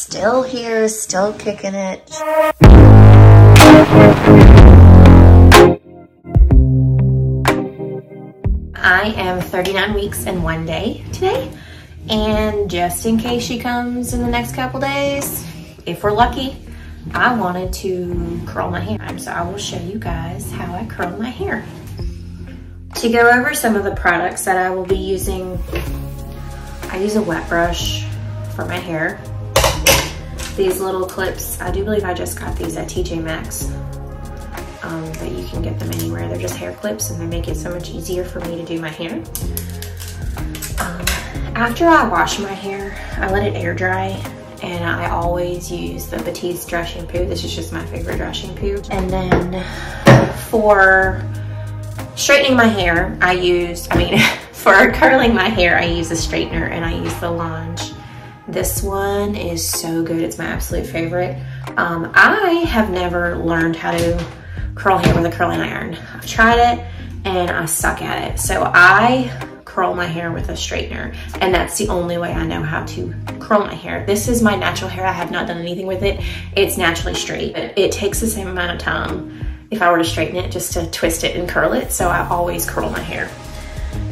still here, still kicking it. I am 39 weeks and 1 day today. And just in case she comes in the next couple days, if we're lucky, I wanted to curl my hair. So I will show you guys how I curl my hair. To go over some of the products that I will be using, I use a wet brush for my hair. These little clips, I do believe I just got these at TJ Maxx, but you can get them anywhere. They're just hair clips and they make it so much easier for me to do my hair. After I wash my hair, I let it air dry, and I always use the Batiste dry shampoo. This is just my favorite dry shampoo. And then for straightening my hair, for curling my hair, I use a straightener and I use the Lange. This one is so good. It's my absolute favorite. I have never learned how to curl hair with a curling iron. I've tried it and I suck at it. So I curl my hair with a straightener, and that's the only way I know how to curl my hair. This is my natural hair. I have not done anything with it. It's naturally straight. It takes the same amount of time if I were to straighten it just to twist it and curl it. So I always curl my hair.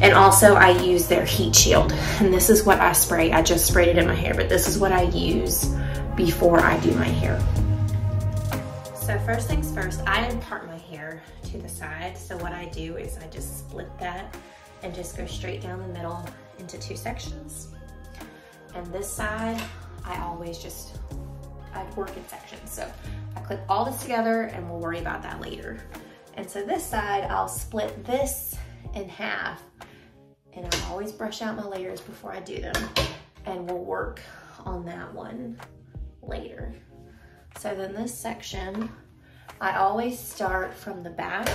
And also I use their heat shield, and this is what I spray. I just sprayed it in my hair, but this is what I use before I do my hair. So first things first, I part my hair to the side. So what I do is I just split that and just go straight down the middle into 2 sections. And this side, I work in sections. So I clip all this together and we'll worry about that later. And so this side, I'll split this in half, and I always brush out my layers before I do them, and we'll work on that one later. So then this section, I always start from the back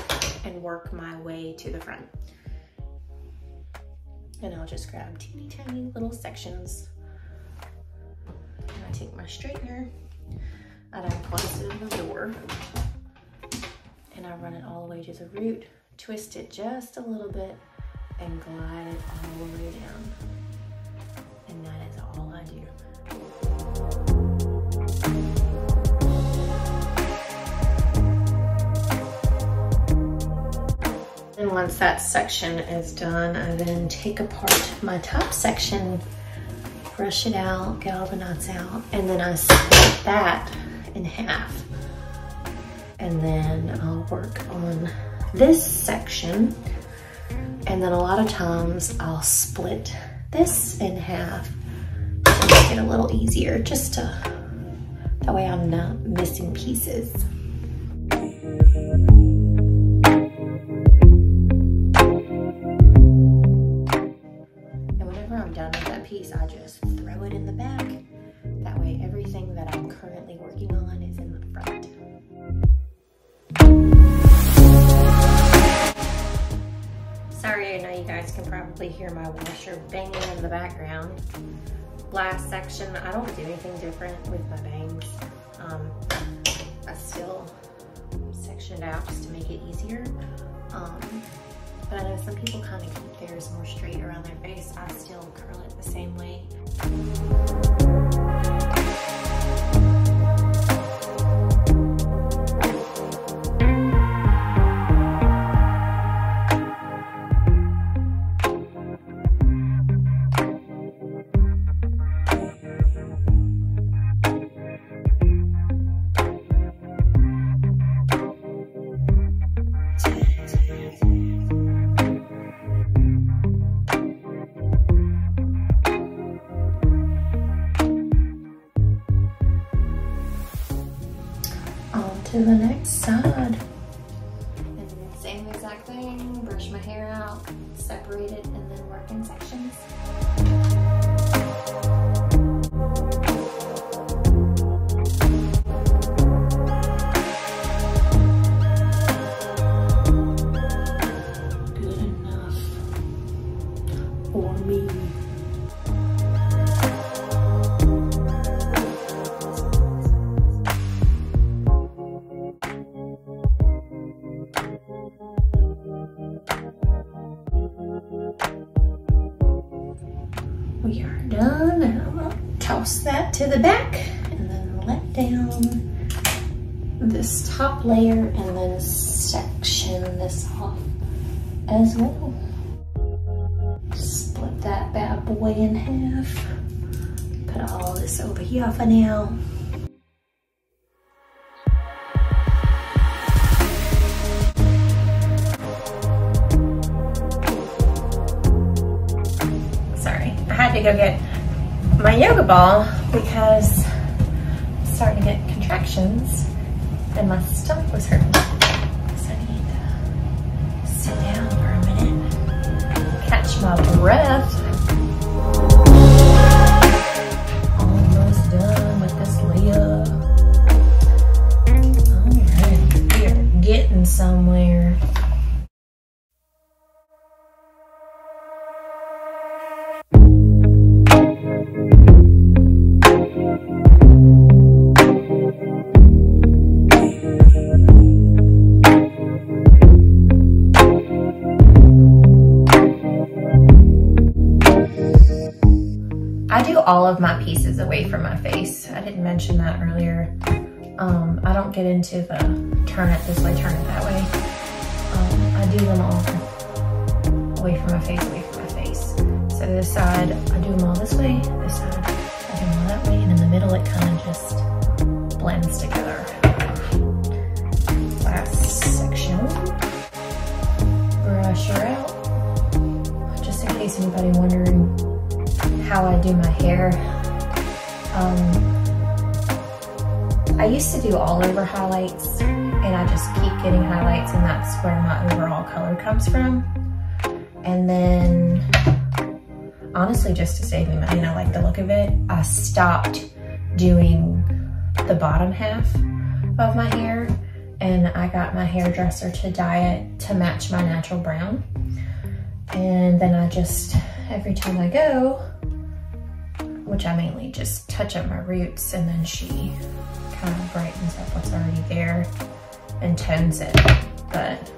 and work my way to the front. And I'll just grab teeny tiny little sections. And I take my straightener and I place it in the door, and I run it all the way to the root, twist it just a little bit, and glide it all the way down. And that is all I do. And once that section is done, I then take apart my top section, brush it out, get all the knots out, and then I split that in half. And then I'll work on this section, and then a lot of times I'll split this in half to make it a little easier, that way I'm not missing pieces. Piece, I just throw it in the back. That way everything that I'm currently working on is in the front. Sorry, I know you guys can probably hear my washer banging in the background. Last section, I don't do anything different with my bangs. I still section it out just to make it easier. But I know some people kind of keep theirs more straight around their face. I still curl it the same way. To the next side. And same exact thing, brush my hair out, separate it, and then work in sections. Good enough for me. We are done. I'm gonna toss that to the back blend down this top layer and then section this off as well. Split that bad boy in half. Put all this over here for now. Sorry, I had to go get my yoga ball because I'm starting to get contractions and my stomach was hurting. So I need to sit down for a minute, catch my breath. Almost done with this layer. Alright, we are getting somewhere. I do all of my pieces away from my face. I didn't mention that earlier. I don't get into the turn it this way, turn it that way. I do them all away from my face, away from my face. So this side, I do them all this way. This side, I do them all that way. And in the middle, it kind of just blends together. Last section. Brush her out. Just in case anybody wondering how I do my hair. I used to do all over highlights and I just keep getting highlights and that's where my overall color comes from. And then honestly, just to save me money and I like the look of it, I stopped doing the bottom half of my hair and I got my hairdresser to dye it to match my natural brown. And then I just, every time I go, which I mainly just touch up my roots and then she kind of brightens up what's already there and tones it. But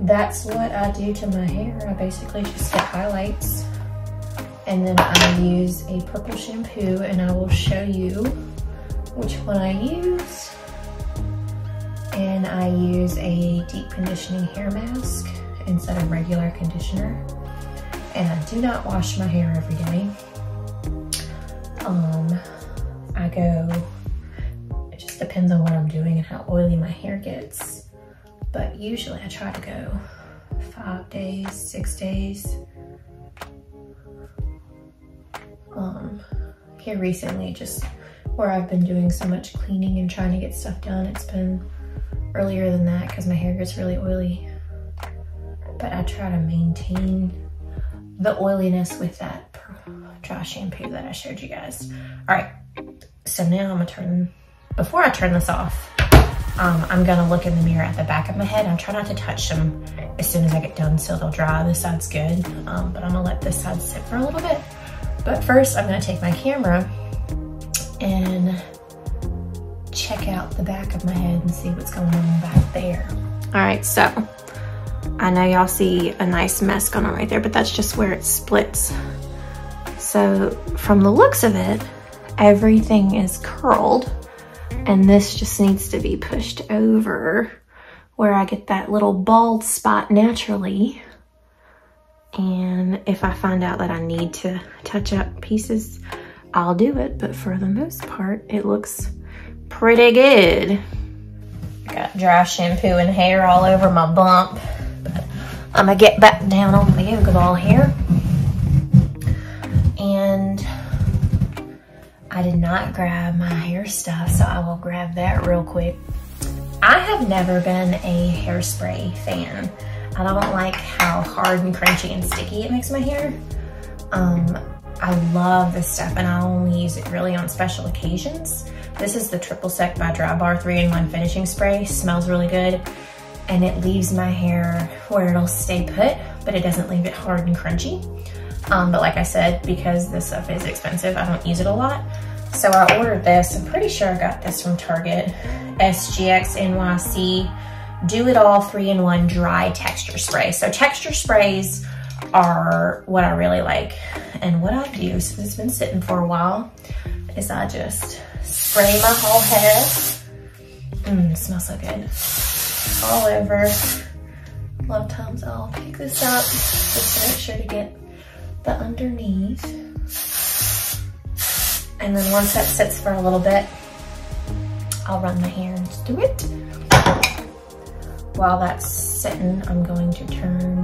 that's what I do to my hair. I basically just get highlights and then I use a purple shampoo and I will show you which one I use. And I use a deep conditioning hair mask instead of regular conditioner. And I do not wash my hair every day. I go, it just depends on what I'm doing and how oily my hair gets. But usually I try to go 5 days, 6 days. Here recently, just where I've been doing so much cleaning and trying to get stuff done, it's been earlier than that because my hair gets really oily. But I try to maintain the oiliness with that dry shampoo that I showed you guys. All right, so now I'm gonna turn, before I turn this off, I'm gonna look in the mirror at the back of my head. I'm trying not to touch them as soon as I get done so they'll dry. This side's good, but I'm gonna let this side sit for a little bit. But first, I'm gonna take my camera and check out the back of my head and see what's going on back there. All right, so I know y'all see a nice mess going on right there, but that's just where it splits. So from the looks of it, everything is curled and this just needs to be pushed over where I get that little bald spot naturally. And if I find out that I need to touch up pieces, I'll do it. But for the most part, it looks pretty good. Got dry shampoo and hair all over my bump. But I'm gonna get back down on the yoga ball here. And I did not grab my hair stuff, so I will grab that real quick. I have never been a hairspray fan. I don't like how hard and crunchy and sticky it makes my hair. I love this stuff and I only use it really on special occasions. This is the Triple Sec by Dry Bar 3-in-1 finishing spray. Smells really good and it leaves my hair where it'll stay put, but it doesn't leave it hard and crunchy. But like I said, because this stuff is expensive, I don't use it a lot. So I ordered this. I'm pretty sure I got this from Target. SGX NYC Do It All 3-in-1 Dry Texture Spray. So texture sprays are what I really like. And what I do, since it's been sitting for a while, is I just spray my whole head. It smells so good. All over. A lot of times I'll pick this up just to make sure to get the underneath. And then once that sits for a little bit, I'll run my hands through it. While that's sitting, I'm going to turn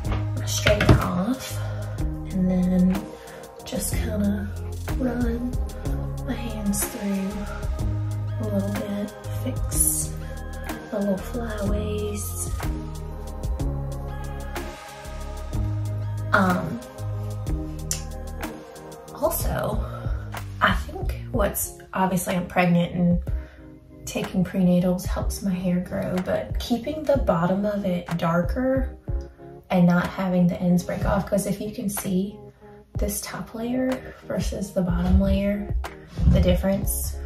my straightener off and then just kind of run my hands through a little bit, fix the little flyaways. Also, I think obviously I'm pregnant and taking prenatals helps my hair grow, but keeping the bottom of it darker and not having the ends break off, because if you can see this top layer versus the bottom layer, the difference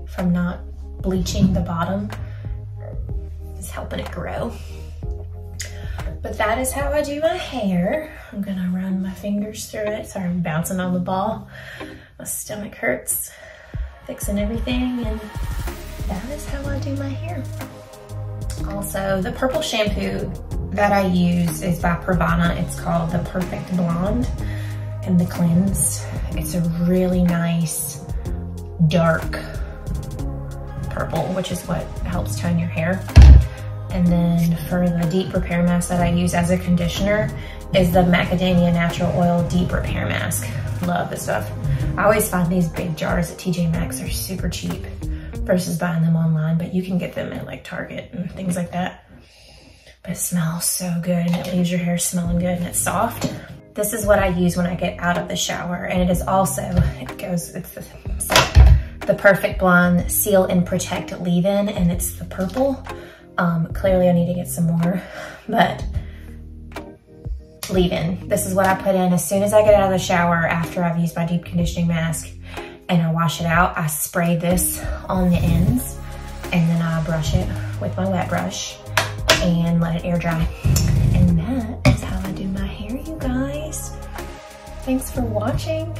from not bleaching the bottom is helping it grow. But that is how I do my hair. I'm gonna run my fingers through it. Sorry, I'm bouncing on the ball. My stomach hurts, fixing everything, and that is how I do my hair. Also, the purple shampoo that I use is by Pravana. It's called the Perfect Blonde and the Cleanse. It's a really nice, dark purple, which is what helps tone your hair. And then for the deep repair mask that I use as a conditioner is the Macadamia Natural Oil Deep Repair Mask. Love this stuff. I always find these big jars at TJ Maxx are super cheap versus buying them online, but you can get them at like Target and things like that. But it smells so good and it leaves your hair smelling good and it's soft. This is what I use when I get out of the shower, and it is also, it's the Perfect Blonde Seal and Protect Leave-In, and it's the purple. Clearly I need to get some more, but leave-in. This is what I put in as soon as I get out of the shower after I've used my deep conditioning mask, and I wash it out. I spray this on the ends and then I brush it with my wet brush and let it air dry. And that is how I do my hair, you guys. Thanks for watching.